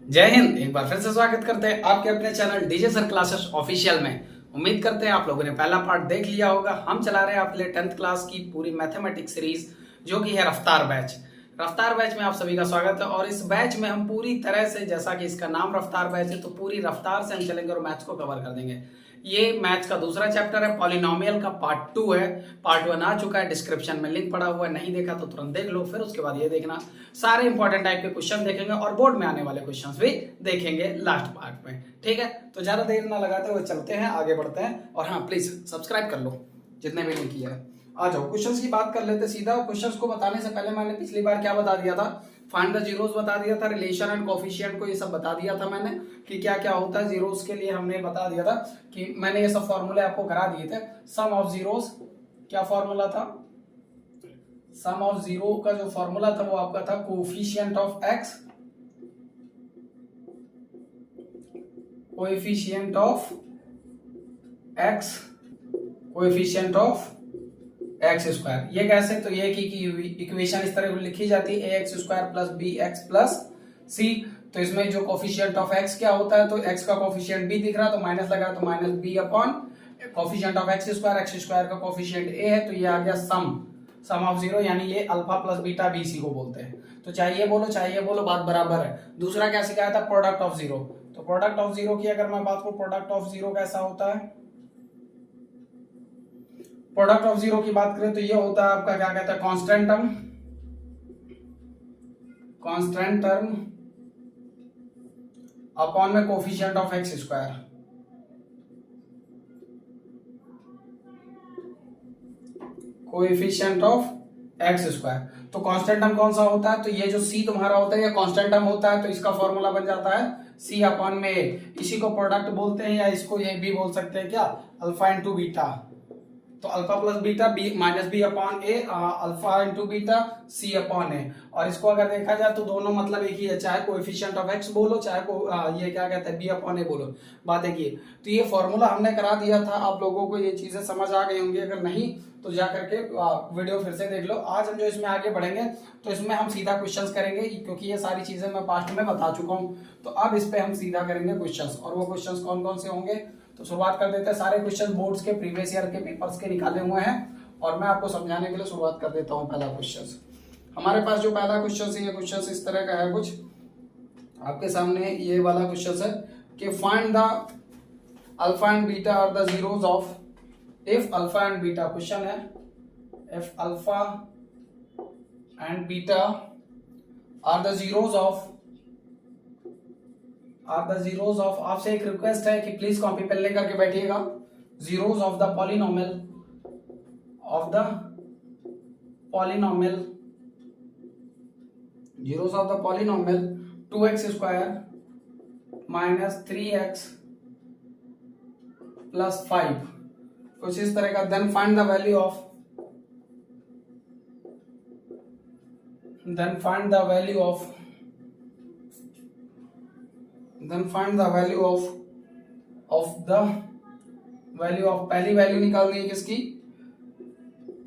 जय हिंद। एक बार फिर से स्वागत करते हैं आपके अपने channel DJ sir classes official में। उम्मीद करते हैं आप लोगों ने पहला पार्ट देख लिया होगा। हम चला रहे हैं आपके लिए 10th क्लास की पूरी मैथमेटिक्स सीरीज जो कि है रफ्तार बैच। रफ्तार बैच में आप सभी का स्वागत है और इस बैच में हम पूरी तरह से, जैसा कि इसका नाम रफ्तार बैच है, तो पूरी रफ्तार से हम चलेंगे और मैथ्स को कवर कर देंगे। ये मैथ्स का दूसरा चैप्टर है, पॉलिनोमियल का पार्ट 2 है। पार्ट 1 आ चुका है, डिस्क्रिप्शन में लिंक पड़ा हुआ है, नहीं देखा तो तुरंत देख लो। फिर उसके बाद ये देखना, सारे इंपॉर्टेंट टाइप के क्वेश्चन देखेंगे और बोर्ड में आने वाले क्वेश्चंस भी देखेंगे लास्ट पार्ट में। ठीक है, तो ज्यादा देर ना लगाते हुए चलते हैं, आगे बढ़ते हैं। और हाँ, प्लीज सब्सक्राइब कर लो जितने भी नहीं किया है। आ जाओ क्वेश्चंस की बात कर लेते सीधा। क्वेश्चंस को बताने से पहले मैंने पिछली बार क्या बता दिया था? फाइंड द जीरोस बता दिया था, रिलेशन एंड कोफिशिएंट को ये सब बता दिया था मैंने कि क्या क्या होता है जीरोस के लिए। हमने बता दिया था कि मैंने ये सब फॉर्मूले आपको करा दिए थे। सम ऑफ जीरोस, क्या फॉर्मूला था? सम ऑफ जीरो का जो फॉर्मूला था वो आपका था coefficient of x, coefficient of x, coefficient of x square. ये कैसे? तो ये की इक्वेशन इस तरह लिखी जाती है, a x square plus b x plus c. तो इसमें जो कोफिशिएंट ऑफ एक्स क्या होता है, तो एक्स का कोफिशिएंट बी दिख रहा तो माइनस लगा तो minus b upon coefficient of x square का कोफिशिएंट ए है, तो ये आ गया सम ऑफ जीरो, यानी ये alpha plus beta b c को बोलते हैं। तो चाहे ये बोलो, बात बराबर है। दूसरा क्या सिखाया था? Product of zero. तो प्रोडक्ट ऑफ जीरो की अगर मैं बात करूं, प्रोडक्ट ऑफ जीरो कैसा होता है? प्रोडक्ट ऑफ जीरो की बात करें तो ये होता है आपका, क्या कहता है, कांस्टेंट टर्म अपॉन में coefficient of x square. Coefficient of x square. तो कांस्टेंट टर्म कौन सा होता है? तो ये जो सी तुम्हारा होता है ये कांस्टेंट टर्म होता है, तो इसका फॉर्मूला बन जाता है सी अपॉन में ए। इसी को प्रोडक्ट बोलते हैं, या इसको ये भी बोल सकते हैं, क्या? Alpha into beta. तो alpha plus beta b minus b upon a, alpha into beta c upon a. और इसको अगर देखा जाए तो दोनों मतलब एक ही है, चाहे कोएफिशिएंट ऑफ एक्स बोलो, चाहे ये क्या कहते हैं, बी अपॉन ए बोलो, बात एक ही है। तो ये फॉर्मूला हमने करा दिया था, आप लोगों को ये चीजें समझ आ गई होंगी। अगर नहीं तो जा करके वीडियो फिर से देख लो। आज हम जो इसमें आगे बढ़ेंगे तो इसमें हम सीधा क्वेश्चंस करेंगे, क्योंकि ये सारी चीजें मैं पास्ट में बता चुका हूँ। तो अब इस पे हम सीधा करेंगे क्वेश्चंस। और वो क्वेश्चंस कौन कौन से होंगे, तो शुरुआत कर देते हैं। सारे क्वेश्चन बोर्ड्स के प्रीवियस ईयर के पेपर्स के निकाले हुए हैं और मैं आपको समझाने के लिए शुरुआत कर देता हूँ। पहला क्वेश्चन हमारे पास, जो पहला क्वेश्चन है, ये क्वेश्चन इस तरह का है कुछ आपके सामने। ये वाला क्वेश्चन है कि find the alpha and beta are the zeros of, if alpha and beta, question है if alpha and beta are the zeros of, आपसे एक रिक्वेस्ट है कि प्लीज कॉपी पेन लेकर के बैठिएगा। Zeros of the polynomial, zeros of the polynomial 2x square minus 3x plus 5, कुछ इस तरह का। Then find the value of, then find the value of पहली वैल्यू निकालनी है किसकी?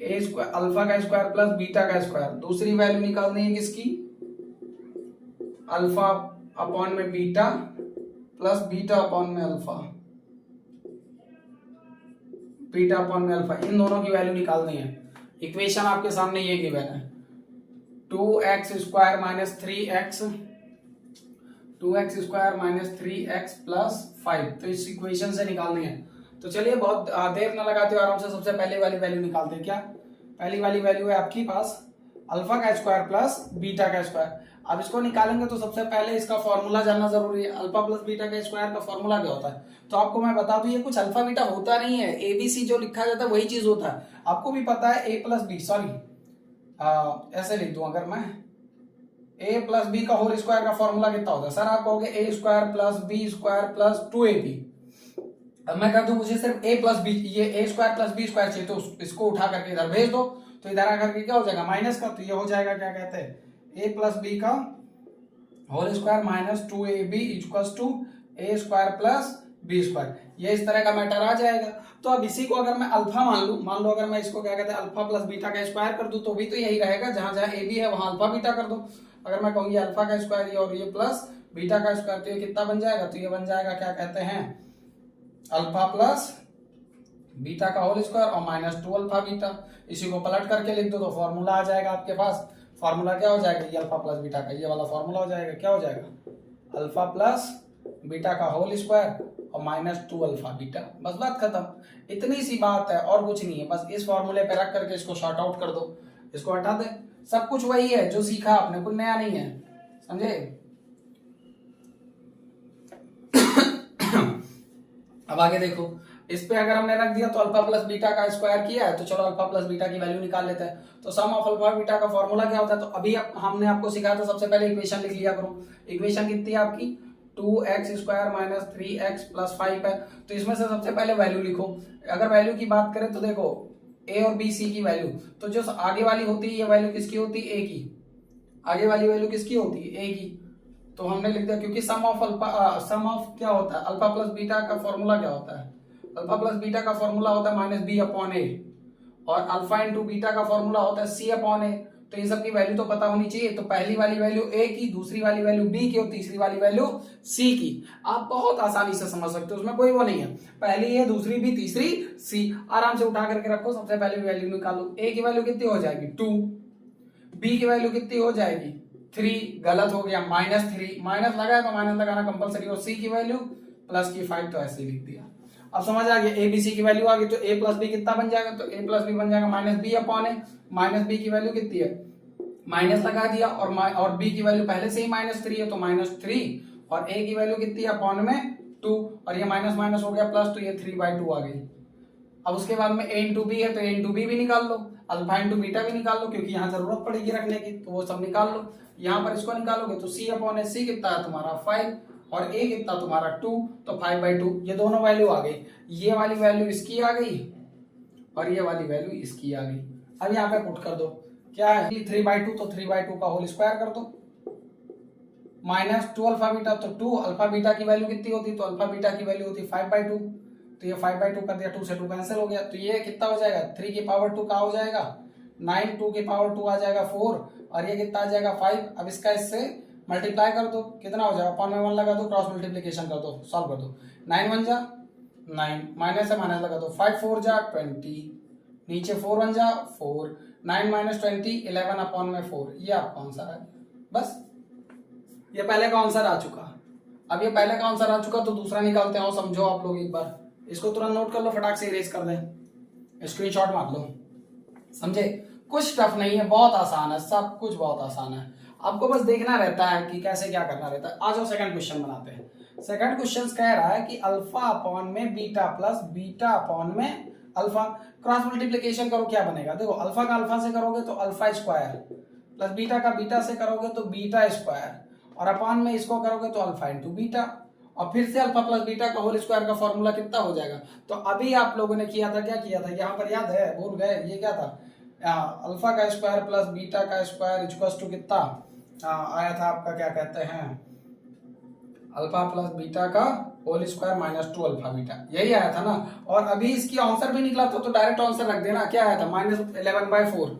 ए स्क्वायर, अल्फा का स्क्वायर प्लस बीटा का स्क्वायर। दूसरी वैल्यू निकालनी है किसकी? अल्फा अपॉन में बीटा प्लस बीटा अपॉन में अल्फा, बीटा अपॉन में अल्फा, इन दोनों की वैल्यू निकालनी है। इक्वेशन आपके सामने ये गिवन है, 2x square minus 3x, 2x square minus 3x plus 5। तो इस इक्वेशन से निकालनी है। तो चलिए बहुत देर न लगाते हो, आराम से सबसे पहले वाली वैल्यू निकालते हैं। क्या पहली वाली वैल्यू है आपकी पास? अल्फा का स्क्वायर प्लस बीटा का स्क्वायर। अब इसको निकालेंगे तो सबसे पहले इसका फॉर्मूला जानना जरूरी है। अल्फा प्लस बीटा का स्क्वायर का फॉर्मूला क्या होता है? तो आपको मैं बता दूं, ये कुछ अल्फा बीटा होता नहीं है, एबीसी जो लिखा जाता है वही चीज होता है। आपको भी पता है ए प्लस बी, सॉरी ऐसे लिख दूं अगर मैं, ए प्लस बी का होल स्क्वायर का फॉर्मूला कितना होता है? सर आप कहोगे a square plus b square plus 2ab। अब मैं कह दूं मुझे सिर्फ ए प्लस बी, ये ए स्क्वायर प्लस बी स्क्वायर चाहिए, तो इसको उठा करके इधर भेज दो, तो इधर आकर के क्या हो जाएगा? माइनस का। तो ये हो जाएगा, क्या कहते हैं, ए प्लस बी का whole square minus 2ab equals to a square plus b square. ये इस तरह का मैटर आ जाएगा। तो अब इसी को अगर मैं अल्फा मान लो अगर मैं इसको क्या कहते हैं अल्फा प्लस बीटा का स्क्वायर कर दूं तो भी तो यही रहेगा, जहां जहां ए बी है वहां अल्फा बीटा कर दो। अगर मैं कहूँ ये अल्फा का स्क्वायर और ये प्लस बीटा का स्क्वायर, तो ये कितना बन जाएगा, तो ये बन जाएगा क्या कहते हैं अल्फा प्लस बीटा का होल स्क्वायर और माइनस 2 अल्फा बीटा। इसी को पलट करके लिख दो तो फॉर्मूला आ जाएगा आपके पास। फॉर्मूला क्या हो जाएगा, ये अल्फा प्लस बीटा का ये वाला फॉर्मूला हो जाएगा, क्या हो जाएगा अल्फा प्लस बीटा का होल स्क्वायर और माइनस 2 अल्फा बीटा। बस बात खत्म, इतनी सी बात है और कुछ नहीं है। बस इस फॉर्मूले पे रख करके इसको शॉर्ट आउट कर दो, इसको हटा दे, सब कुछ वही है जो सीखा आपने, कुछ नया नहीं है, समझे। अब आगे देखो, इस पे अगर हमने रख दिया तो अल्फा प्लस बीटा का स्क्वायर किया है, तो चलो अल्फा प्लस बीटा की वैल्यू निकाल लेते हैं। तो सम ऑफ अल्फा बीटा का फॉर्मूला क्या होता है, तो अभी हमने आपको सिखाया था, सबसे पहले इक्वेशन लिख लिया करो। इक्वेशन कितनी है आपकी 2x square minus 3x plus 5 है। तो इसमें से सबसे पहले वैल्यू लिखो। अगर वैल्यू की बात करें तो देखो a और b c की वैल्यू, तो जो आगे वाली होती है ये वैल्यू किसकी होती है, a की। आगे वाली वैल्यू किसकी होती है, a की। तो हमने लिख दिया, क्योंकि सम ऑफ क्या होता है अल्फा प्लस बीटा का फॉर्मूला क्या होता है, अल्फा प्लस बीटा का फॉर्मूला होता है माइनस बी अपॉन ए, और अल्फा इंटू बीटा का फॉर्मूला होता है सी अपॉन ए। तो इन सब की वैल्यू तो पता होनी चाहिए। तो पहली वाली वैल्यू ए की, दूसरी वाली वैल्यू बी की और तीसरी वाली वैल्यू सी की। आप बहुत आसानी से समझ सकते हो, उसमें कोई वो नहीं है, पहली ए दूसरी बी तीसरी सी। आराम से उठा करके रखो, सबसे पहले वैल्यू निकालो। ए की वैल्यू कितनी हो जाएगी 2, बी की वैल्यू कितनी हो जाएगी 3, गलत हो गया -3, माइनस लगाया तो माइनस लगाना कंपलसरी, और सी की वैल्यू प्लस की 5, तो ऐसे लिख दिया। अब समझ आ गया, ए बी सी की वैल्यू आ गई, तो ए प्लस बी कितना बन जाएगा, तो ए प्लस बी बन जाएगा माइनस बी अपॉन ए। माइनस बी की वैल्यू कितनी है, माइनस लगा दिया, और बी की वैल्यू पहले से ही -3 है तो -3, और ए की वैल्यू कितनी है अपॉन में 2, और ये माइनस माइनस हो गया प्लस, तो ये 3/2 आ गई। अब उसके बाद में a इंटू बी है तो a इंटू बी भी निकाल लो, अल्फा इंटू बीटा भी निकाल लो, क्योंकि यहाँ जरूरत पड़ेगी रखने की, तो वो सब निकाल लो। यहाँ पर इसको निकालोगे तो c अपॉन ए, सी कितना है तुम्हारा 5 और a कितना तुम्हारा 2, तो 5/2, ये दोनों वैल्यू आ गई। ये वाली वैल्यू इसकी आ गई और ये वाली वैल्यू इसकी आ गई। अब यहाँ पे पुट कर दो, क्या है 3/2, तो 3/2 का होल स्क्वायर कर दो, -2 अल्फा बीटा, तो 2 अल्फा बीटा की वैल्यू कितनी होती, तो अल्फा बीटा की वैल्यू होती 5/2, तो ये 5/2 कर दिया, 2 से 2 कैंसिल हो गया, तो ये कितना हो जाएगा 3 की पावर 2 का हो जाएगा 9, 2 की पावर 2 आ जाएगा 4, और ये कितना आ जाएगा 5। अब इसका इससे मल्टीप्लाई कर दो, कितना हो जाएगा, अपॉन में 1 लगा दो, क्रॉस मल्टीप्लिकेशन कर दो, सॉल्व कर दो, 9 1 जा 9, माइनस से माइनस लगा दो, 5 4 जा 20, नीचे 4 1 जा 4, 9 - 20 11 अपॉन में 4, ये आपका आंसर है। बस ये पहले का आंसर आ चुका। अब ये पहले का आंसर आ चुका, तो दूसरा निकालते हैं, समझो आप लोग एक बार, इसको तुरंत नोट कर लो, फटाक से इरेज कर दें, स्क्रीनशॉट मार लो, समझे। कुछ टफ नहीं है, बहुत आसान है, सब कुछ बहुत आसान है, आपको बस देखना रहता है कि कैसे क्या करना रहता है। आ जाओ सेकंड क्वेश्चन बनाते हैं। सेकंड क्वेश्चन कह रहा है कि अल्फा अपॉन में बीटा प्लस बीटा अपॉन में अल्फा, क्रॉस मल्टीप्लिकेशन करो, क्या बनेगा, देखो अल्फा का अल्फा से करोगे तो अल्फा स्क्वायर, प्लस बीटा का बीटा से करोगे तो बीटा स्क्वायर, और अपॉन में इसको करोगे तो अल्फा इंटू बीटा, और फिर से अल्फा प्लस बीटा का होल स्क्वायर का फॉर्मूला कितना हो जाएगा। तो अभी आप लोगों ने किया था, क्या किया था, यहाँ पर याद है, भूल गए, ये क्या था, अल्फा का स्क्वायर प्लस बीटा का स्क्वायर इक्वल्स टू कितना आया था आपका, क्या कहते हैं, अल्फा प्लस बीटा का होल स्क्वायर -2 अल्फा बीटा, यही आया था ना। और अभी इसकी आंसर भी निकला था, तो डायरेक्ट आंसर रख देना, क्या आया था -11/4,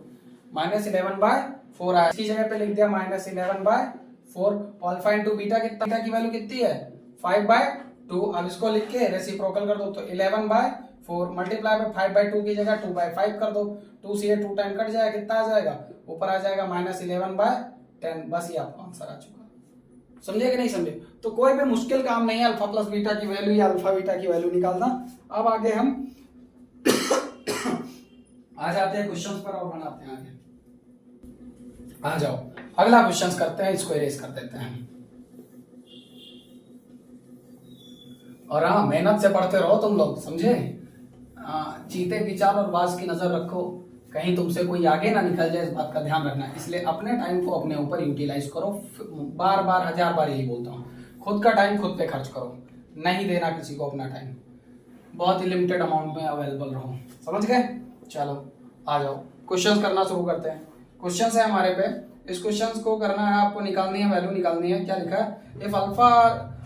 -11/4 आया, इसकी जगह पे लिख दिया -11/4, अल्फा इंटू बीटा कितना की वैल्यू कितनी है 5/2। अब इसको लिख के रेसिप्रोकल कर दो, तो 11/4 मल्टीप्लाई में 5/2 की जगह 2/5 कर दो, 2 से 2 टाइम कट जाएगा, कितना आ जाएगा, ऊपर आ जाएगा -11/10। बस ये आपका आंसर आ चुका, समझे कि नहीं समझे। तो कोई भी मुश्किल काम नहीं है अल्फा प्लस बीटा की वैल्यू या अल्फा बीटा की वैल्यू निकालना। अब आगे हम आ जाते हैं क्वेश्चंस पर और बनाते हैं आगे। आ जाओ अगला क्वेश्चंस करते हैं, इसको इरेज कर देते हैं। और हाँ, मेहनत से पढ़ते रहो तुम लोग, समझे। चीते विचार और बाज की नजर रखो, कहीं तुमसे कोई आगे ना निकल जाए, इस बात का ध्यान रखना। इसलिए अपने टाइम को अपने ऊपर यूटिलाइज करो। बार बार 1000 बार यही बोलता हूँ, खुद का टाइम खुद पे खर्च करो, नहीं देना किसी को अपना टाइम, बहुत ही लिमिटेड अमाउंट में अवेलेबल रहो, समझ गए। चलो आ जाओ क्वेश्चंस करना शुरू करते हैं। क्वेश्चन है हमारे पे, इस क्वेश्चन को करना है आपको, निकालनी है वैल्यू निकालनी है। क्या लिखा है, if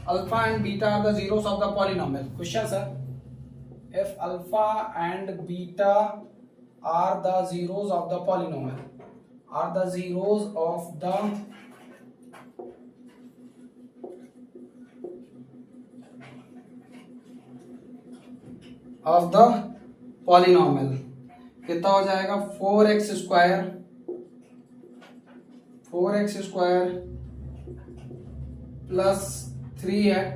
alpha and beta are the zeros of the polynomial. Question है if alpha and beta are the zeros of the polynomial, are the zeros of the of the polynomial कितना हो जाएगा 4x square plus 3x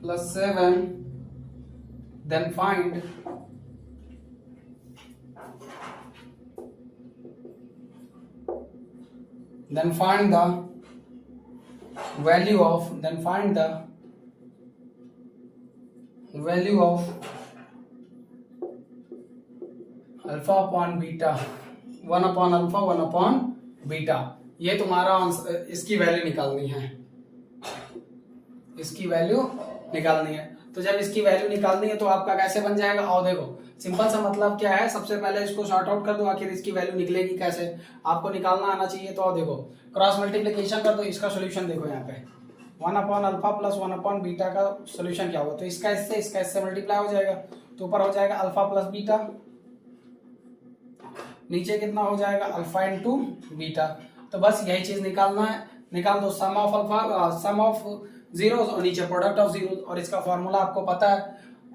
plus 7 then find the value of alpha upon beta 1 upon alpha 1 upon beta. ये तुम्हारा answer, इसकी value निकालनी है, तो जब इसकी वैल्यू निकालनी है तो आपका कैसे बन जाएगा। और देखो सिंपल सा मतलब क्या है, सबसे पहले इसको सॉर्ट आउट कर दो, आखिर इसकी वैल्यू निकलेगी कैसे, आपको निकालना आना चाहिए। तो देखो क्रॉस मल्टीप्लिकेशन कर दो, इसका सोल्यूशन देखो यहाँ पे 1 upon alpha plus 1 upon beta का सोल्यूशन क्या होगा, तो इसका इससे मल्टीप्लाई हो जाएगा, तो ऊपर हो जाएगा अल्फा प्लस बीटा, नीचे कितना हो जाएगा अल्फा इंटू बीटा। तो बस यही चीज निकालना है, निकाल दो सम ऑफ जीरोस और नीचे प्रोडक्ट ऑफ जीरोस। और इसका फॉर्मूला आपको पता है,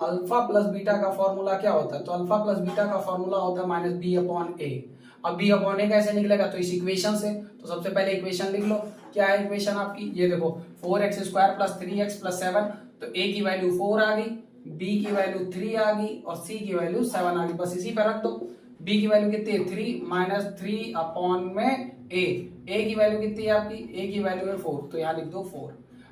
अल्फा प्लस बीटा का फॉर्मूला क्या होता है, तो अल्फा प्लस बीटा का फॉर्मूला होता है माइनस बी अपॉन ए। अब बी अपॉन ए कैसे निकलेगा, तो इस इक्वेशन से। तो सबसे पहले इक्वेशन लिख लो, क्या है इक्वेशन आपकी, ये देखो 4x square plus 3x plus 7, तो a की वैल्यू 4 आ गई, b की वैल्यू 3 आ गई और c की वैल्यू 7 आ गई। बस इसी पे रख दो, b की वैल्यू कितनी है 3 माइनस 3 अपॉन में a की वैल्यू कितनी है आपकी, a की वैल्यू है 4, तो यहाँ लिख दो 4।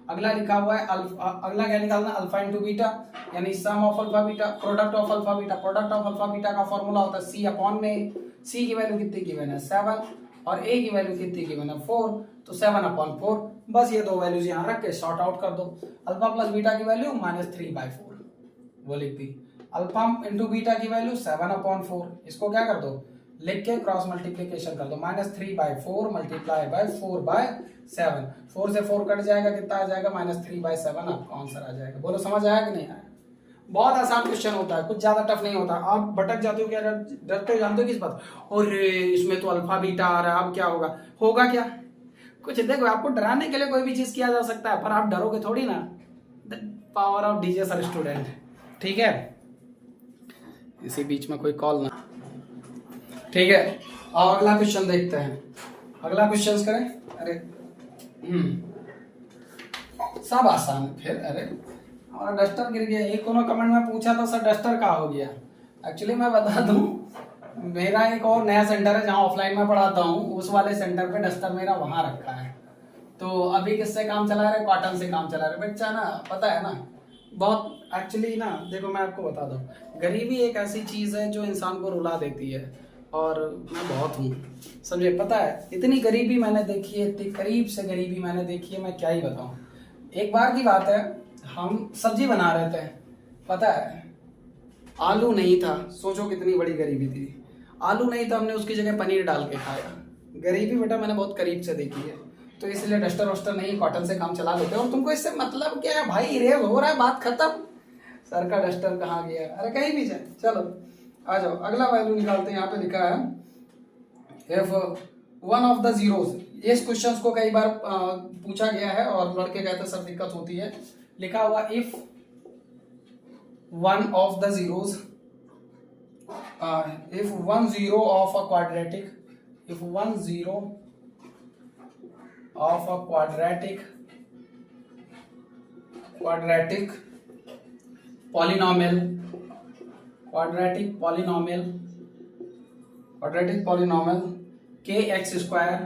अगला लिखा हुआ है अगला क्या निकालना, अल्फा इंटू बीटा, यानी sum of alpha beta, product of alpha beta. Product of alpha beta का फॉर्मूला होता है c अपॉन में, c की वैल्यू कितनी गिवन है 7 और a की वैल्यू कितनी गिवन है 4, तो 7 अपॉन 4। बस ये दो वैल्यूज यहाँ रख के सॉर्ट आउट कर दो। अल्फा प्लस बीटा की वैल्यू -3/4 वो लिख दी, अल्फा इंटू बीटा की वैल्यू 7 अपॉन 4, इसको क्या कर दो लिख के क्रॉस मल्टीप्लिकेशन कर दो, -3/4 मल्टीप्लाई बाय 4/7, 4 से 4 कट जाएगा, कितना आ जाएगा -3/7, आपका आंसर आ जाएगा। बोलो समझ आया कि नहीं आया। बहुत आसान क्वेश्चन होता है, कुछ ज्यादा टफ नहीं होता। आप भटक जाते हो, क्या डरते हो, जानते हो किस बात, और इसमें तो अल्फा बीटा आ रहा है, अब क्या होगा क्या कुछ। देखो आपको डराने के लिए कोई भी चीज किया जा सकता है, पर आप डरोगे थोड़ी ना। Power of DJ sir student, ठीक है। इसी बीच में कोई कॉल ना, ठीक है। और अगला क्वेश्चन देखते हैं, अगला क्वेश्चन करें। अरे सब आसान है फिर। अरे हमारा डस्टर गिर गया, एक कोनो कमेंट में पूछा था सर डस्टर कहाँ हो गया। एक्चुअली मैं बता दूं, मेरा एक और नया सेंटर है जहाँ ऑफलाइन में पढ़ाता हूँ, उस वाले सेंटर पे डस्टर मेरा वहां रखा है। तो अभी किससे काम चला रहे, कॉटन से काम चला रहे बच्चा ना, पता है ना। बहुत एक्चुअली ना, देखो मैं आपको बता दूं, गरीबी एक ऐसी चीज है जो इंसान को रुला देती है, और मैं बहुत हूँ समझे। पता है इतनी गरीबी मैंने देखी है, इतनी करीब से गरीबी मैंने देखी है, मैं क्या ही बताऊं। एक बार की बात है, हम सब्जी बना रहे थे, पता है आलू नहीं था, सोचो कितनी बड़ी गरीबी थी। आलू नहीं था, हमने उसकी जगह पनीर डाल के खाया। गरीबी बेटा मैंने बहुत करीब से देखी है, तो इसलिए डस्टर वस्टर नहीं, कॉटन से काम चला लेते। और तुमको इससे मतलब क्या है भाई, इरेज हो रहा है, बात खत्म। सर का डस्टर कहाँ गया, अरे कहीं भी जाए। चलो आ जाओ, अगला वैल्यू निकालते हैं। यहाँ पे लिखा है if one of the zeros, इस क्वेश्चन को कई बार पूछा गया है और लड़के कहते हैं सर दिक्कत होती है। लिखा हुआ if one of the zeros, if 1 0 of a quadratic, if 1 0 of a quadratic polynomial kx square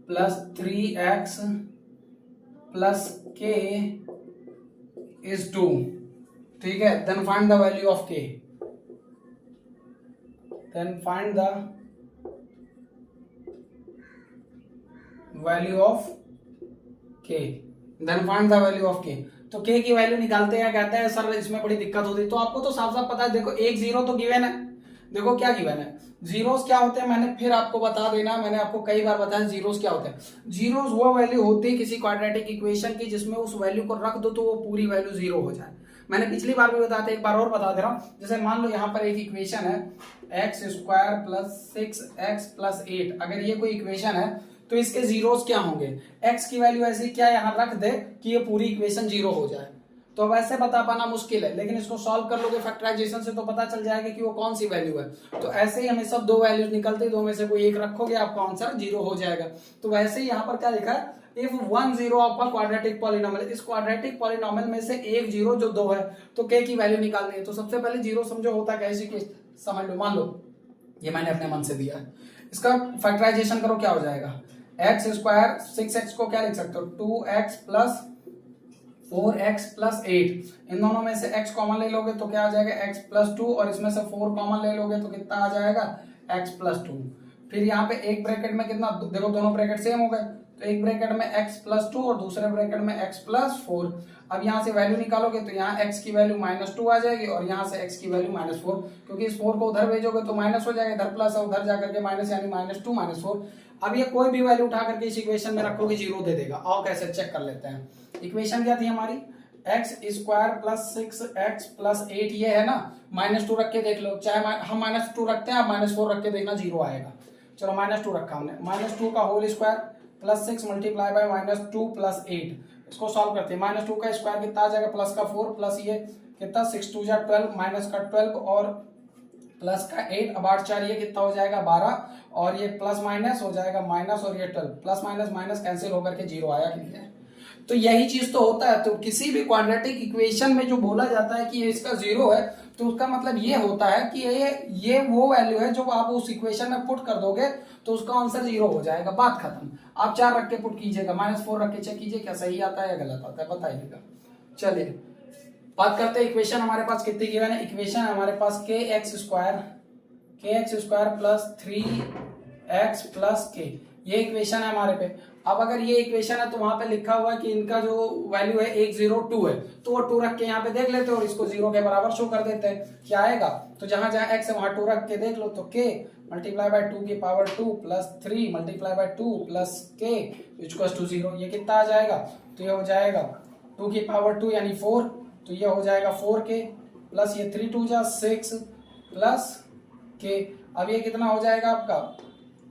plus 3x plus k is 2, ठीक है। then find the value of k, then find the value of k, then find the value of k। तो k की value निकालते हैं, कहते हैं sir इसमें बड़ी दिक्कत होती है। तो आपको तो साफ साफ पता है, देखो एक जीरो तो गिवन है, देखो क्या गिवन है, जीरोस क्या होते हैं मैंने फिर आपको बता देना, मैंने आपको कई बार बताया जीरोस क्या होते हैं। जीरोस वो वैल्यू होती है किसी क्वाड्रेटिक इक्वेशन की जिसमें उस वैल्यू को रख दो तो वो पूरी वैल्यू जीरो हो जाए। मैंने पिछली बार भी बताया था, एक बार और बता दे रहा हूं। जैसे मान लो यहाँ पर एक इक्वेशन है x square plus 6x plus 8, अगर ये कोई इक्वेशन है तो इसके जीरोस क्या होंगे, x की वैल्यू ऐसी क्या यहाँ रख दे कि ये पूरी इक्वेशन जीरो हो जाए। तो वैसे बता पाना मुश्किल है, लेकिन इसको सॉल्व कर लोगे फैक्टराइजेशन से तो पता चल जाएगा कि वो कौन सी वैल्यू है। तो ऐसे ही हमें सब दो वैल्यूज निकलते, दो में से कोई एक रखोगे आपका आंसर 0 हो जाएगा। तो वैसे ही यहाँ पर क्या लिखा है, if 1 0 of a quadratic polynomial, इस क्वाड्रेटिक पॉलिनोमियल में से एक 0 जो 2 है तो k की वैल्यू निकालनी है। तो सबसे पहले 0 समझो होता कैसे कि समझ लो, मान लो ये मैंने अपने मन से दिया है, इसका फैक्टराइजेशन करो क्या हो जाएगा, एक्स स्क्वायर 6x को क्या लिख सकते हो 2x प्लस 4x प्लस 8, इन दोनों में से x कॉमन ले लोगे तो क्या आ जाएगा x प्लस 2, और इसमें से 4 कॉमन ले लोगे तो कितना आ जाएगा x प्लस 2। फिर यहाँ पे एक ब्रैकेट में कितना, देखो दोनों ब्रैकेट सेम हो गए, तो एक ब्रैकेट में x प्लस 2 और दूसरे ब्रैकेट में x प्लस 4। अब यहाँ से वैल्यू निकालोगे तो यहाँ x की वैल्यू -2 आ जाएगी और यहाँ से x की वैल्यू -4, क्योंकि इस 4 को उधर भेजोगे तो माइनस हो जाएगा, इधर प्लस है उधर जाकर के माइनस, यानी -2 -4। अब ये कोई भी वैल्यू उठा करके इस इक्वेशन में रखोगे 0 दे देगा। आओ कैसे चेक कर लेते हैं। इक्वेशन क्या थी हमारी, x square plus 6x plus 8, ये है ना, -2 रख के देख लो, चाहे हम -2 रखते हैं, आप -4 रख के देखना 0 आएगा। चलो -2 रखा हमने, -2 का whole square plus 6 multiply by -2 plus 8, इसको सॉल्व करते हैं। -2 का स्क्वायर कितना आ जाएगा, प्लस का 4 प्लस ये कितना 6 2 जा 12, माइनस का 12 और प्लस का 8, अब 8 4 ये कितना हो जाएगा 12, और ये प्लस माइनस हो जाएगा माइनस, और ये 12, प्लस माइनस माइनस कैंसिल होकर के 0 आया कि नहीं है। तो यही चीज तो होता है। तो किसी भी क्वाड्रेटिक इक्वेशन में जो बोला जाता है कि ये इसका 0 है, तो उसका मतलब ये होता है कि ये वो वैल्यू है जो आप उस इक्वेशन में पुट कर दोगे तो उसका आंसर 0 हो जाएगा, बात खत्म। आप 4 रख के पुट कीजिएगा, -4 रख के चेक कीजिए क्या सही आता है या गलत आता है, बताइएगा। चलिए बात करते हैं इक्वेशन हमारे पास कितनी गिवन है। इक्वेशन है हमारे पास kx square plus 3x plus k, ये इक्वेशन है हमारे पे। अब अगर ये इक्वेशन है तो वहां पे लिखा हुआ है कि इनका जो वैल्यू है 1 0 2 है, तो वो 2 रख के यहाँ पे देख लेते हैं और इसको 0 के बराबर शो कर देते हैं, क्या आएगा। तो जहां जहां x है वहां 2 रख के देख लो, तो k मल्टीप्लाई बाय 2 की power 2 plus 3 multiply by 2 plus k equals to 0, ये कितना आ जाएगा, तो ये हो जाएगा 2 की पावर 2 यानी 4, तो ये हो जाएगा 4k प्लस ये 3 2 जा 6 प्लस k। अब ये कितना हो जाएगा आपका,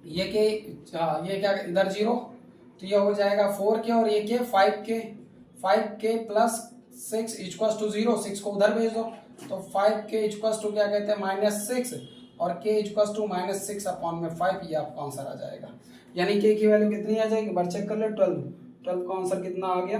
ये के ये क्या इधर 0, तो ये हो जाएगा 4k और ये के 5k प्लस 6 इक्वल्स टू 0, 6 को उधर भेज दो तो 5k इक्वल्स टू क्या कहते हैं -6 और k इक्वल्स टू -6 अपॉन में 5, ये आपका आंसर आ जाएगा। यानी k की वैल्यू कितनी आ जाएगी, बार चेक कर ले, 12 का आंसर कितना आ गया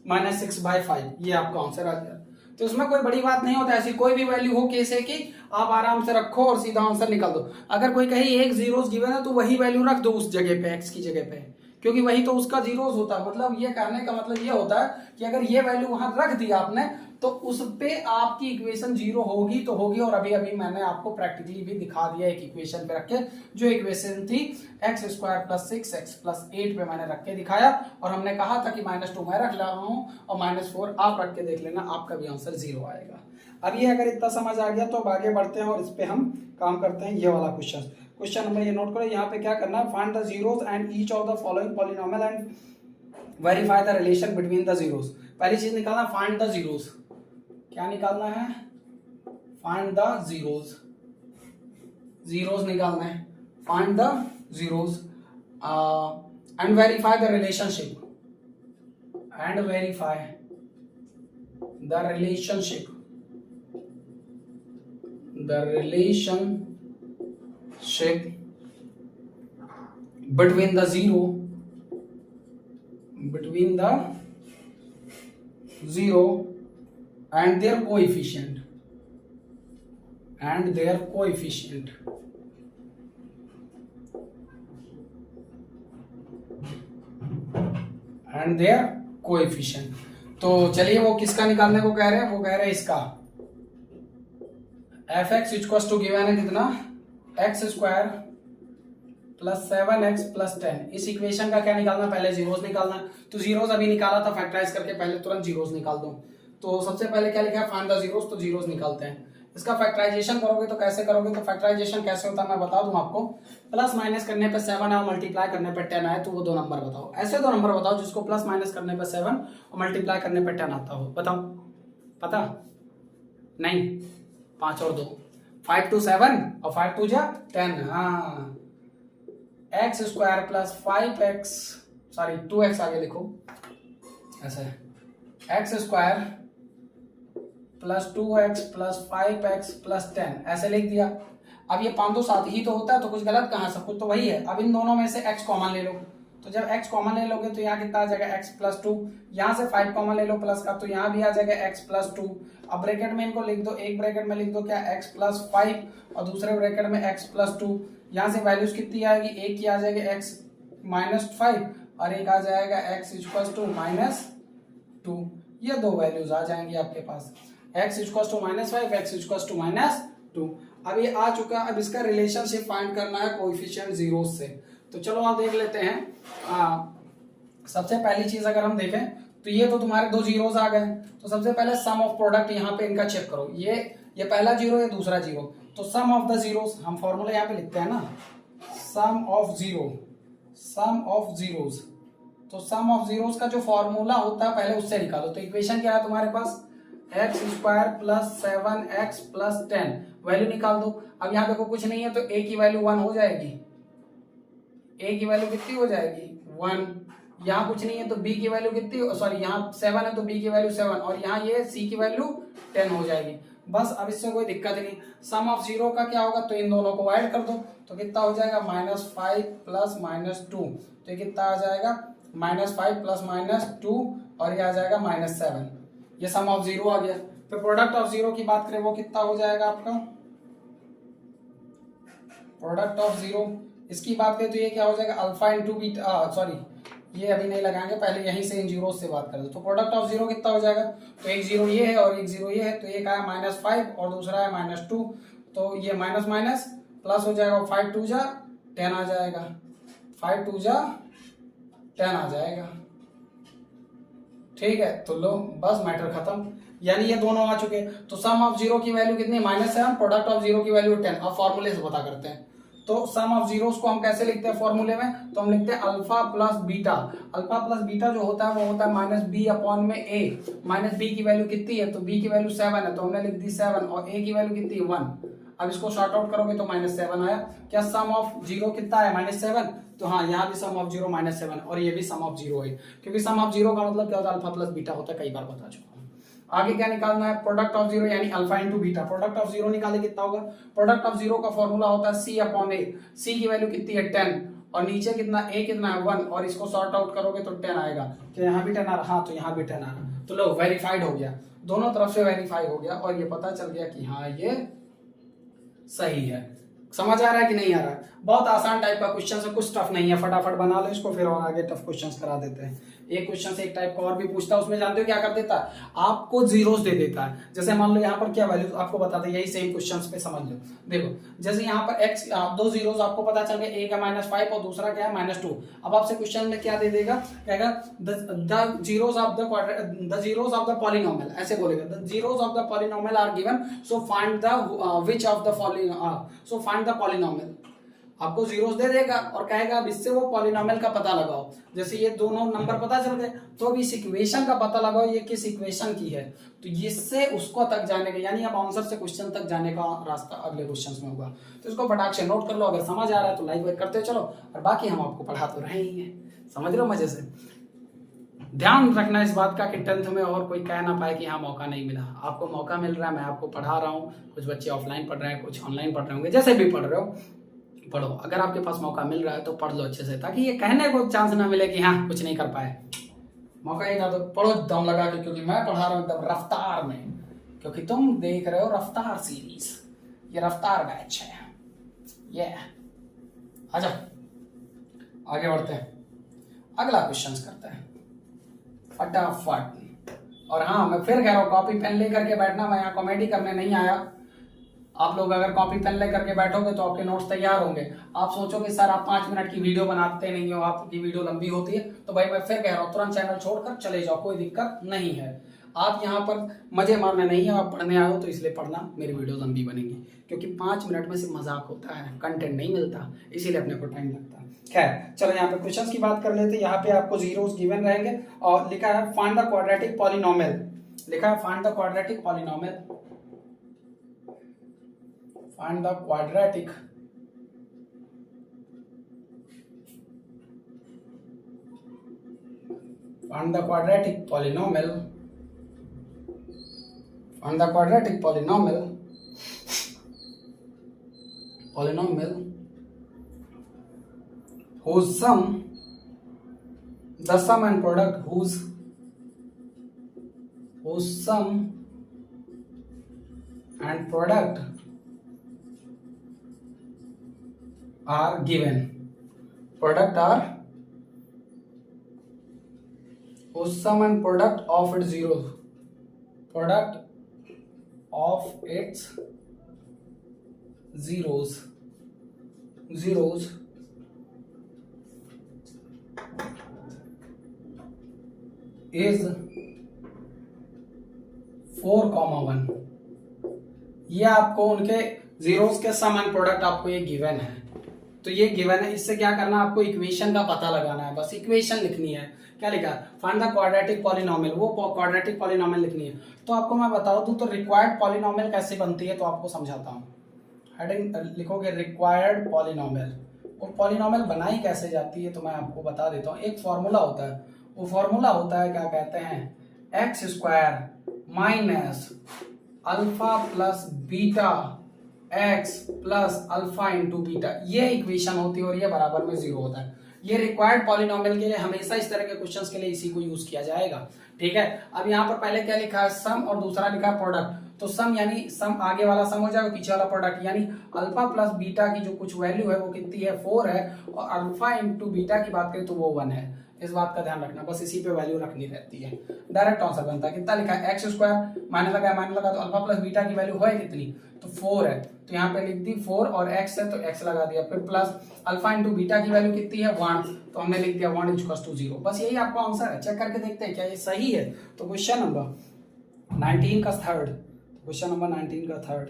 -6/5, ये आपका आंसर आ गया। तो इसमें कोई बड़ी बात नहीं होता, ऐसी कोई भी वैल्यू हो कैसे कि आप आराम से रखो और सीधा आंसर निकाल दो। अगर कोई कहीं एक जीरोस गिवन है तो वही वैल्यू रख दो उस जगह पे, एक्स की जगह पे, क्योंकि वही तो उसका जीरोस होता है। मतलब ये कहने का मतलब ये होता है कि अगर ये वैल्यू वहां रख दिया आपने तो उस पे आपकी इक्वेशन 0 होगी तो होगी। और अभी अभी मैंने आपको प्रैक्टिकली भी दिखा दिया एक इक्वेशन पे रख के, जो इक्वेशन थी x square plus 6x plus 8 पे मैंने रख के दिखाया, और हमने कहा था कि -2 मैं रख रहा हूं और -4 आप रख के देख लेना, आपका भी आंसर 0 आएगा। अब ये अगर इतना समझ आ गया तो अब आगे बढ़ते हैं और इस पे हम काम करते हैं। ये वाला क्वेश्चन नंबर ये नोट करो, यहाँ पे क्या करना है, find the zeros and each of the following polynomial and verify the relation between the zeros. पहली चीज निकालना फाइंड द जीरोस, क्या निकालना है, फाइंड द जीरोस, जीरोस निकालना है, find the zeros and verify the relationship, and verify the relationship, the relationship between the zero and their coefficient, तो चलिए वो किसका निकालने को कह रहे हैं, वो कह रहे हैं इसका fx इक्वल्स टू गिवन है कितना, x square plus 7x plus 10। इस इक्वेशन का क्या निकालना, पहले जीरोस निकालना। तो जीरोस अभी निकाला था फैक्टराइज करके, पहले तुरंत जीरोस निकाल दो। तो सबसे पहले क्या लिखा है, फाइंड द जीरोस, तो जीरोस निकालते हैं। इसका फैक्टराइजेशन करोगे तो कैसे करोगे, तो फैक्टराइजेशन कैसे होता है मैं बता दूं आपको। प्लस माइनस करने पे 7 है, मल्टीप्लाई करने पे 10 आए, तो वो दो नंबर बताओ, ऐसे दो नंबर बताओ जिसको प्लस माइनस करने पे 7 और मल्टीप्लाई करने पे 10 आता हो, बताओ। पता नहीं, 5 और 2, 5 2 7 और 5 2 जा 10। हाँ, x square plus 5x, sorry 2x आगे लिखो, ऐसा है, x square plus 2x plus 5x plus 10 ऐसे लिख दिया। अब ये 5 दो 7 ही तो होता है, तो कुछ गलत कहाँ, सब कुछ तो वही है। अब इन दोनों में से x कॉमन ले लो, तो जब x कॉमन ले लोगे तो यहाँ कितना आ जाएगा x प्लस 2, यहाँ से 5 कॉमन ले लो प्लस का, तो यहाँ भी आ जाएगा x प्लस 2। अब ब्रैकेट में इनको लिख दो, एक ब्रैकेट में लिख दो क्या x प्लस 5 और दूसरे ब्रैकेट में x प्लस 2। यहाँ से वैल्यूज कितनी आएगी, एक की आ जाएगी x माइनस 5 और एक आ जाएगा x इक्वल टू माइनस 2। ये दो वैल्यूज आ जाएंगी आपके पास, x equal to minus 5, x equal to minus 2। अब ये आ चुका, अब इसका रिलेशनशिप फाइंड करना है कोएफिशिएंट जीरो से। तो चलो आप देख लेते हैं। सबसे पहली चीज अगर हम देखें तो ये तो तुम्हारे दो जीरोस आ गए, तो सबसे पहले सम ऑफ प्रोडक्ट यहाँ पे इनका चेक करो, ये पहला जीरो, ये दूसरा जीरो, तो सम ऑफ द जीरोस हम फॉर्मूला यहाँ पे लिखते हैं ना, सम ऑफ जीरोस। तो सम ऑफ जीरोस का जो फॉर्मूला होता है पहले उससे निकालो। तो इक्वेशन क्या है तुम्हारे पास, x square plus 7x plus 10, value निकाल दो। अब यहाँ देखो कुछ नहीं है तो a की वैल्यू 1 हो जाएगी, a की वैल्यू कितनी हो जाएगी 1। यहाँ कुछ नहीं है तो b की वैल्यू कितनी, सॉरी यहाँ 7 है तो b की वैल्यू 7 और यहाँ ये c की वैल्यू 10 हो जाएगी। बस अब इससे कोई दिक्कत नहीं। सम ऑफ जीरो का क्या होगा, तो इन दोनों को ऐड कर दो, तो कितना हो जाएगा -5 प्लस -2, तो ये कितना आ जाएगा -5 प्लस -2 और ये आ जाएगा -7। ये सम ऑफ जीरो आ गया। फिर प्रोडक्ट ऑफ जीरो की बात करें वो कितना हो जाएगा आपका, प्रोडक्ट ऑफ जीरो इसकी बात करें तो ये क्या हो जाएगा अल्फा इंटू बीटा, सॉरी ये अभी नहीं लगाएंगे, पहले यहीं से इन जीरो से बात कर दो। तो प्रोडक्ट ऑफ जीरो कितना हो जाएगा, तो एक जीरो ये है और एक जीरो ये है, तो एक आया -5 और दूसरा है -2, तो ये माइनस माइनस प्लस हो जाएगा, 5 2 जा 10 आ जाएगा, 5 2 जा 10 आ जाएगा। ठीक है, तो लो बस मैटर खत्म, यानी ये दोनों आ चुके। तो सम ऑफ जीरो की वैल्यू कितनी -7, प्रोडक्ट ऑफ जीरो की वैल्यू 10। अब फॉर्मूले से पता करते हैं। तो सम ऑफ जीरोस को हम कैसे लिखते हैं फॉर्मूले में, तो हम लिखते हैं alpha plus beta. Alpha plus beta जो होता है वो होता है -b अपॉन में a। -b की वैल्यू कितनी है, तो b की वैल्यू 7 है तो हमने लिख दी 7 और a की वैल्यू कितनी है 1। अब इसको शॉर्ट आउट करोगे तो -7 आया। क्या सम ऑफ जीरो कितना है -7, तो हाँ यहाँ भी सम ऑफ जीरो -7 और ये भी सम ऑफ जीरो है, क्योंकि सम ऑफ जीरो का मतलब क्या होता है अल्फा प्लस बीटा होता है, कई बार बता चुका हूँ। आगे क्या निकालना है, प्रोडक्ट ऑफ जीरो यानी alpha into beta. Product of zero निकाले कितना होगा, प्रोडक्ट ऑफ जीरो का फॉर्मूला होता है c अपॉन a। c की वैल्यू कितनी है 10 और नीचे कितना a कितना है 1 और इसको सॉर्ट आउट करोगे तो 10 आएगा। तो यहाँ भी 10 आ रहा, हाँ तो यहाँ भी 10 आ रहा, तो लो वेरीफाइड हो गया, दोनों तरफ से वेरीफाई हो गया और ये पता चल गया कि हाँ ये सही है। समझ आ रहा है कि नहीं आ रहा है, बहुत आसान टाइप का क्वेश्चन है, कुछ टफ नहीं है, फटाफट बना लो इसको फिर और आगे टफ क्वेश्चंस करा देते हैं। एक क्वेश्चन से एक टाइप का और भी पूछता है, उसमें जानते हो क्या कर देता है, आपको जीरोस दे देता है। जैसे मान लो यहाँ पर क्या वैल्यू आपको बताता है, यही सेम क्वेश्चंस पे समझ लो। देखो जैसे यहाँ पर x दो जीरोस आपको पता चल गया, एक है -5 और दूसरा क्या है -2। अब आपसे क्वेश्चन में क्या दे देगा, कहेगा the zeros of the polynomial, ऐसे बोलेगा the zeros of the polynomial are given, so find the which of the following, so find the polynomial. आपको जीरोस दे देगा और कहेगा अब इससे वो पॉलिनोमियल का पता लगाओ। जैसे ये दोनों नंबर पता चल गए तो अब इस इक्वेशन का पता लगाओ ये किस इक्वेशन की है, तो इससे उसको तक जाने का, यानी अब आंसर से क्वेश्चन तक जाने का रास्ता अगले क्वेश्चन में होगा। तो इसको फटाक से नोट कर लो, अगर समझ आ रहा है तो लाइक वाइक करते चलो, और बाकी हम आपको पढ़ा तो रहे ही हैं, समझ रहे हो मजे से। ध्यान रखना इस बात का कि 10th में और कोई कह ना पाए कि हाँ मौका नहीं मिला, आपको मौका मिल रहा है, मैं आपको पढ़ा रहा हूँ। कुछ बच्चे ऑफलाइन पढ़ रहे हैं, कुछ ऑनलाइन पढ़ रहे होंगे, जैसे भी पढ़ रहे हो पढ़ो। अगर आपके पास मौका मिल रहा है तो पढ़ लो अच्छे से, ताकि ये कहने को चांस ना मिले कि हाँ कुछ नहीं कर पाए। मौका ही ना तो पढ़ो दम लगा के, क्योंकि मैं पढ़ा रहा हूँ एकदम रफ्तार में, क्योंकि तुम देख रहे हो रफ्तार सीरीज, ये रफ्तार बैच है। ये आजा आगे बढ़ते हैं, अगला क्वेश्चन करते हैं फटाफट। और हाँ मैं फिर कह रहा हूँ कॉपी पेन लेकर के बैठना, मैं यहाँ कॉमेडी करने नहीं आया। आप लोग अगर कॉपी पेन लेकर के बैठोगे तो आपके नोट्स तैयार होंगे। आप सोचोगे सर आप 5 मिनट की वीडियो बनाते नहीं हो, आपकी वीडियो लंबी होती है, तो भाई मैं फिर कह रहा हूँ तुरंत चैनल छोड़कर चले जाओ, कोई दिक्कत नहीं है। आप यहाँ पर मजे मारने नहीं है, आप पढ़ने आए हो तो इसलिए पढ़ना, मेरी वीडियो लंबी बनेगी, क्योंकि 5 मिनट में से मजाक होता है, कंटेंट नहीं मिलता, इसीलिए अपने को टाइम लगता है। खैर चलो यहाँ पे क्वेश्चन की बात कर लेते हैं। यहाँ पे आपको जीरोस गिवन रहेंगे और लिखा है फाइंड द क्वाड्रेटिक पॉलिनोमियल, लिखा है find the quadratic polynomial, find the quadratic polynomial, find the quadratic polynomial whose sum and product whose sum and product are given. Whose sum and product of its zeros is 4,1। ये आपको उनके zeros के सम and product आपको ये given है। तो ये given है, इससे क्या करना है आपको इक्वेशन का पता लगाना है, बस इक्वेशन लिखनी है। क्या लिखा? फाइंड द क्वाड्रेटिक पॉलिनोमियल, वो क्वाड्रेटिक पॉलिनोमियल लिखनी है। तो आपको मैं बता दूं तो रिक्वायर्ड पॉलिनोमियल कैसे बनती है, तो आपको समझाता हूं। हेडिंग लिखोगे रिक्वायर्ड पॉलिनोमियल, और पॉलिनोमियल बनाई कैसे जाती है तो मैं आपको बता देता हूँ। एक फॉर्मूला होता है, वो फॉर्मूला होता है क्या कहते हैं, x square minus alpha plus beta x plus alpha into beta, ये इक्वेशन होती है और ये बराबर में 0 होता है। ये रिक्वायर्ड पॉलिनोमियल के लिए हमेशा इस तरह के क्वेश्चंस के लिए इसी को यूज किया जाएगा। ठीक है, अब यहाँ पर पहले क्या लिखा है, सम, और दूसरा लिखा है प्रोडक्ट। तो सम यानी सम आगे वाला सम हो जाएगा, पीछे वाला प्रोडक्ट, यानी अल्फा प्लस बीटा की जो कुछ वैल्यू है वो कितनी है, 4 है, और अल्फा इंटू बीटा की बात करें तो वो 1 है। इस बात का ध्यान रखना, बस इसी पे वैल्यू रखनी रहती है। डायरेक्ट आंसर बनता है। कितना लिखा है, एक्स स्क्वायर माइनस लगा तो अल्फा प्लस बीटा की वैल्यू है कितनी, तो 4 है, तो यहाँ पे लिख दी 4, और एक्स है तो एक्स लगा दिया, फिर प्लस अल्फा इंटू बीटा की वैल्यू कितनी है 1, तो हमने लिख दिया 1 इक्वल्स टू 0। बस यही आपका आंसर है। चेक करके देखते हैं क्या ये सही है। तो क्वेश्चन नंबर 19 का थर्ड, क्वेश्चन नंबर 19 का थर्ड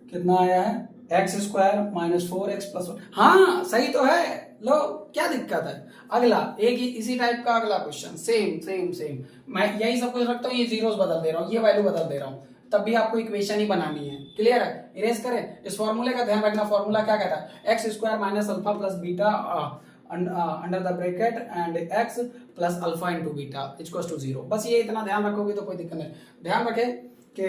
कितना आया है, x square minus 4x plus 1। हाँ सही तो है, लो क्या दिक्कत है। अगला एक ही इसी टाइप का अगला क्वेश्चन, सेम मैं यही सब कुछ रखता हूँ, ये जीरोस बदल दे रहा हूँ, ये वैल्यू बदल दे रहा हूँ, तब भी आपको इक्वेशन ही बनानी है। क्लियर है, इरेज करें। इस फॉर्मूले का ध्यान रखना, फॉर्मूला क्या कहता है, x square minus alpha plus beta under the bracket and x plus alpha into beta equals to 0। बस ये इतना ध्यान रखोगे तो कोई दिक्कत नहीं। ध्यान रखें कि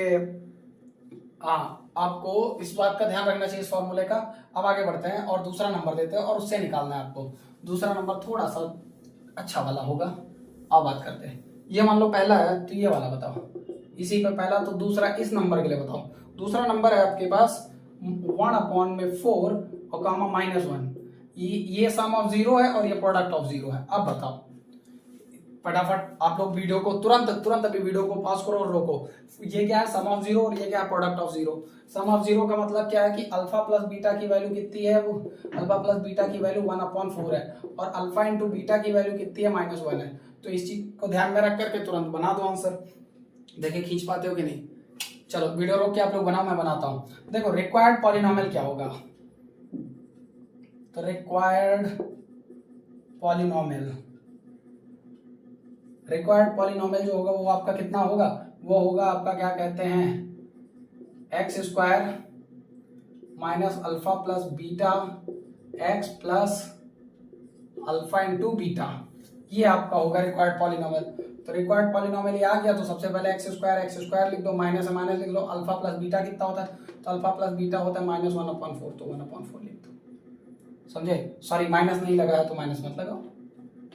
आपको इस बात का ध्यान रखना चाहिए इस फॉर्मूले का। अब आगे बढ़ते हैं और दूसरा नंबर लेते हैं, और उससे निकालना है आपको। दूसरा नंबर थोड़ा सा अच्छा वाला होगा। अब बात करते हैं, ये मान लो पहला है तो ये वाला बताओ, इसी पे पहला, तो दूसरा इस नंबर के लिए बताओ। दूसरा नंबर है आपके पास 1/4 और कामा -1, ये सम ऑफ 0 है और ये प्रोडक्ट ऑफ 0 है। अब बताओ फटाफट आप लोग वीडियो को तुरंत अभी वीडियो को पॉज करो और रोको। ये क्या है, सम ऑफ 0 और ये क्या है, प्रोडक्ट ऑफ 0। सम ऑफ 0 का मतलब क्या है कि अल्फा प्लस बीटा की वैल्यू कितनी है, वो अल्फा प्लस बीटा की वैल्यू 1/4 है, और अल्फा इंटू बीटा की वैल्यू कितनी है, -1 है। तो इस चीज को ध्यान में रख करके तुरंत बना दो आंसर। देखिए खींच पाते हो कि नहीं। चलो वीडियो रोक के आप लोग बनाओ, मैं बनाता हूं। देखो रिक्वायर्ड पॉलिनोमियल क्या होगा, तो रिक्वायर्ड पॉलिनोमियल जो होगा वो आपका कितना होगा, वो होगा आपका क्या कहते हैं, x square minus alpha plus beta x plus alpha into beta, ये आपका होगा रिक्वायर्ड पॉलिनोमियल। तो रिक्वायर्ड पॉलिनोमियल ये आ गया, तो सबसे पहले एक्स स्क्वायर लिख दो, माइनस है माइनस लिख लो, अल्फा प्लस बीटा कितना होता है, तो अल्फा प्लस बीटा होता है -1/4, तो 1/4 लिख दो। समझे, सॉरी माइनस नहीं लगाया तो माइनस मत लगाओ,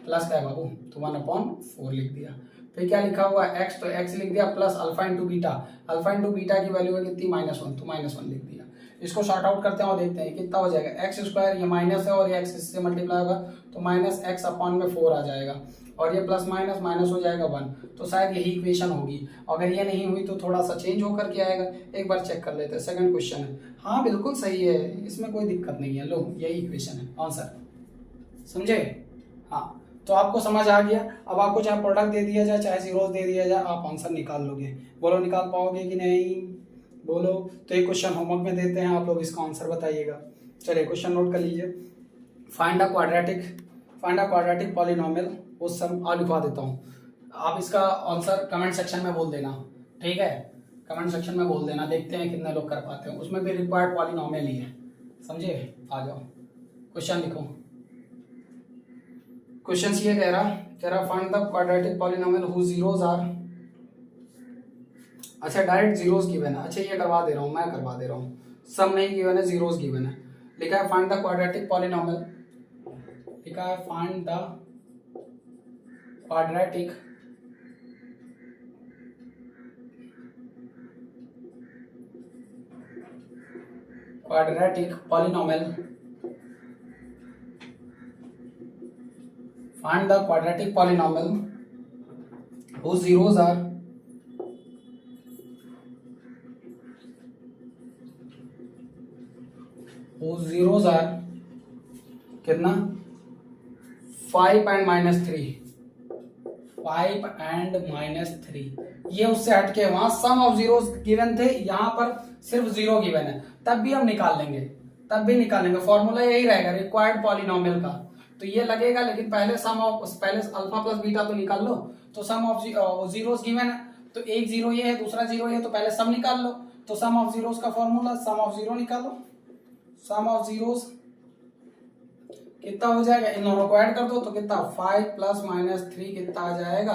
प्लस का है बाबू, तो 1/4 लिख दिया। फिर क्या लिखा हुआ है, एक्स, तो एक्स लिख दिया, प्लस अल्फा इंटू बीटा की वैल्यू है कितनी, -1, तो -1 लिख दिया। इसको शॉर्ट आउट करते हैं और देखते हैं कितना हो जाएगा। एक्स स्क्वायर ये माइनस है और ये एक्स इससे मल्टीप्लाई होगा तो -x/4 आ जाएगा, और ये प्लस माइनस हो जाएगा 1। तो शायद यही इक्वेशन होगी। अगर ये नहीं हुई तो थोड़ा सा चेंज होकर के आएगा, एक बार चेक कर लेते हैं। सेकंड क्वेश्चन है, हाँ बिल्कुल सही है, इसमें कोई दिक्कत नहीं है। लो यही इक्वेशन है आंसर, समझे। हाँ तो आपको समझ आ गया। अब आपको चाहे प्रोडक्ट दे दिया जाए चाहे जीरोस दे दिया जाए, आप आंसर निकाल लोगे। बोलो निकाल पाओगे कि नहीं, बोलो। तो एक क्वेश्चन होमवर्क में देते हैं, आप लोग इसका आंसर बताइएगा। चलिए क्वेश्चन नोट कर लीजिए। फाइंड अ क्वाड्रेटिक पॉलिनोमियल, वो सब लिखवा देता हूँ। आप इसका आंसर कमेंट सेक्शन में बोल देना, ठीक है, कमेंट सेक्शन में बोल देना, देखते हैं कितने लोग कर पाते हैं। उसमें भी रिक्वायर्ड पॉलिनोमियल ही है, समझे। आ जाओ क्वेश्चन लिखो। क्वेश्चन ये कह रहा find the quadratic polynomial who zeros are, अच्छा डायरेक्ट जीरोस गिवन है, अच्छा ये करवा दे रहा हूँ, मैं करवा दे रहा हूँ, सम नहीं गिवन है, जीरोस गिवन है। लिखा है फाइंड द क्वाड्रेटिक पॉलिनोमियल, लिखा है find the quadratic polynomial, find the quadratic polynomial whose zeros are कितना 5 and -3 ये उससे हटके वहां सम ऑफ जीरोस गिवन थे, यहां पर सिर्फ जीरो गिवन है, तब भी हम निकाल लेंगे, फॉर्मूला यही रहेगा रिक्वायर्ड पॉलिनोमियल का। तो ये लगेगा, लेकिन पहले अल्फा प्लस बीटा तो निकाल लो। तो सम ऑफ जीरोस गिवन है, तो एक जीरो ये है, दूसरा जीरो ये है, तो पहले सम निकाल लो। तो सम ऑफ जीरोस का फॉर्मूला, सम ऑफ जीरो निकालो, सम ऑफ जीरोस कितना हो जाएगा, इन दोनों को ऐड कर दो तो कितना 5 + -3 कितना आ जाएगा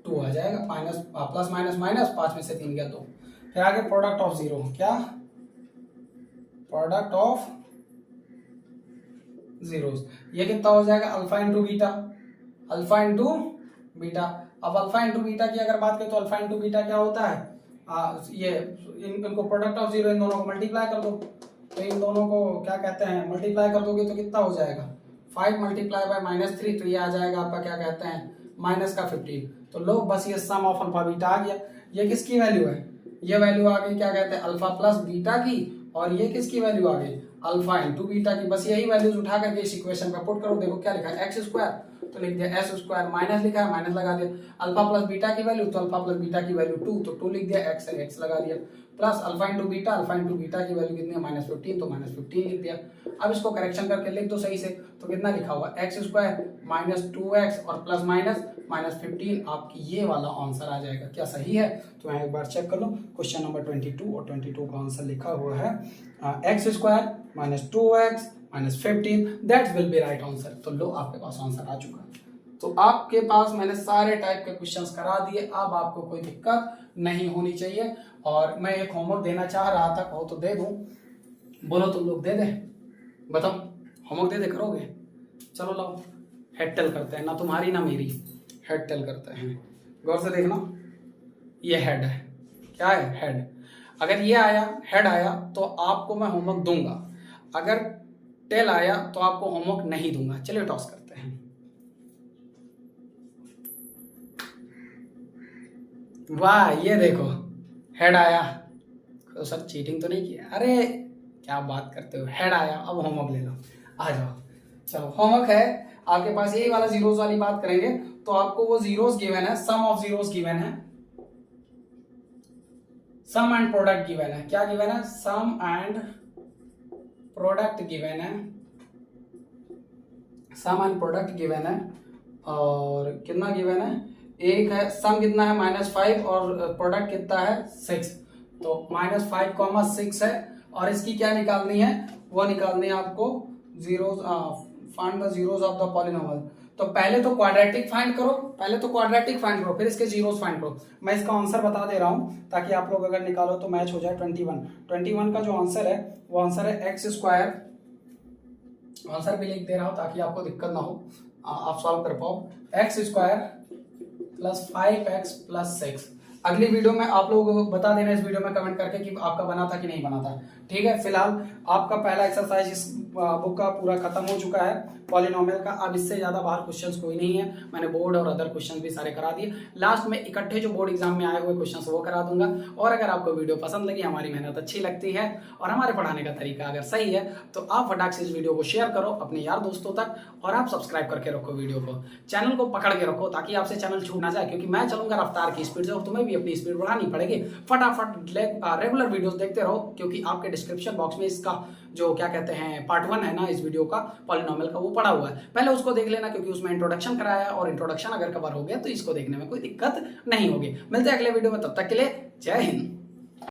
2 आ जाएगा, प्लस माइनस 5 में से 3 गया 2। फिर आगे प्रोडक्ट ऑफ जीरो, क्या प्रोडक्ट ऑफ जीरोस, ये कितना हो जाएगा अल्फा इंटू बीटा। अब अल्फा इंटू बीटा की अगर बात करें तो अल्फा इंटू बीटा क्या होता है, ये इनको प्रोडक्ट ऑफ जीरो, इन दोनों को मल्टीप्लाई कर दो, तो इन दोनों को क्या कहते हैं मल्टीप्लाई कर दोगे तो कितना हो जाएगा 5 × -3, तो ये आ जाएगा आपका क्या कहते हैं -15। तो लो बस ये सम ऑफ अल्फा बीटा आ गया। ये किसकी वैल्यू है, ये वैल्यू आ गई क्या कहते हैं अल्फा प्लस बीटा की, और ये किसकी वैल्यू आ गई अल्फा इंटू बीटा की। बस यही वैल्यूज उठा करके इस इक्वेशन पे पुट करो। देखो क्या लिखा है x² तो लिख दिया s², माइनस लिखा है माइनस लगा दिया, अल्फा प्लस बीटा की वैल्यू तो अल्फा प्लस बीटा की वैल्यू 2 तो 2 लिख दिया, x लगा दिया, प्लस अल्फा इंटू बीटा की वैल्यू कितनी है -15 तो -15 लिख दिया। अब इसको करेक्शन करके लिख दो सही से, तो कितना लिखा हुआ x² -2x और प्लस -15, आपकी ये वाला आंसर आ जाएगा। क्या सही है? तो मैं एक बार चेक कर लो, क्वेश्चन नंबर 22 और 22 का आंसर लिखा हुआ है x² -2x -15, that will be right answer. तो लो आपके पास आंसर आ चुका है। तो आपके पास मैंने सारे टाइप के क्वेश्चंस करा दिए, अब आपको कोई दिक्कत नहीं होनी चाहिए। और मैं एक होमवर्क देना चाह रहा था, कहो तो दे दूं, बोलो तुम लोग दे दे, बताओ होमवर्क दे दे करोगे? चलो लो हेड टेल करते हैं, ना तुम्हारी ना मेरी, हेड टेल करते हैं। गौर से देखना, ये हेड है, क्या है हेड। अगर ये आया हेड आया तो आपको मैं होमवर्क दूंगा, अगर टेल आया तो आपको होमवर्क नहीं दूंगा। चलिए टॉस करते हैं। वाह, ये देखो हेड आया, तो सर चीटिंग तो नहीं किया? अरे क्या बात करते हो, हेड आया। अब होमवर्क ले लो, आ जाओ। चलो होमवर्क है आपके पास, यही वाला जीरोस वाली बात करेंगे। तो आपको वो जीरोस गिवन है, सम ऑफ जीरोस गिवन है, सम एंड प्रोडक्ट गिवन है। क्या गिवन है? सम एंड प्रोडक्ट गिवन है, सम एंड प्रोडक्ट गिवन है। और कितना गिवन है? एक है सम कितना है -5 और प्रोडक्ट कितना है 6, तो -5, 6 है। और इसकी क्या निकालनी है? वो निकालनी है आपको zeros, find the zeros of the polynomial. तो पहले तो क्वाड्रेटिक फाइंड करो, फिर इसके जीरोस फाइंड करो। मैं इसका आंसर बता दे रहा हूं ताकि आप लोग अगर निकालो तो मैच हो जाए। 21 का जो आंसर है वो आंसर है x², आंसर भी लिख दे रहा हूं ताकि आपको दिक्कत ना हो, आप सॉल्व कर पाओ। x² + 5x + 6। अगली वीडियो में आप लोग बता देना इस वीडियो में कमेंट करके कि आपका बना था कि नहीं बना था। ठीक है, फिलहाल आपका पहला एक्सरसाइज इस बुक का पूरा खत्म हो चुका है पॉलिनोमियल का। अब इससे ज्यादा बाहर क्वेश्चंस कोई नहीं है, मैंने बोर्ड और अदर क्वेश्चंस भी सारे करा दिए। लास्ट में इकट्ठे जो बोर्ड एग्जाम में आए हुए क्वेश्चंस वो करा दूंगा। और अगर आपको वीडियो पसंद लगी, हमारी मेहनत अच्छी लगती है और हमारे पढ़ाने का तरीका अगर सही है, तो आप फटाक से इस वीडियो को शेयर करो अपने यार दोस्तों तक, और आप सब्सक्राइब करके रखो वीडियो को, चैनल को पकड़ के रखो ताकि आपसे चैनल छूट ना जाए, क्योंकि मैं चलूंगा रफ्तार की स्पीड से और तुम्हें भी अपनी स्पीड बढ़ानी पड़ेगी। फटाफट रेगुलर वीडियोस देखते रहो, क्योंकि आपके डिस्क्रिप्शन बॉक्स में इसका जो क्या कहते हैं पार्ट 1 है ना इस वीडियो का पॉलिनोमियल का, वो पड़ा हुआ है, पहले उसको देख लेना, क्योंकि उसमें इंट्रोडक्शन कराया है और इंट्रोडक्शन अगर कवर हो गया तो इसको देखने में कोई दिक्कत नहीं होगी। मिलते हैं अगले वीडियो में, तब तक के लिए जय हिंद।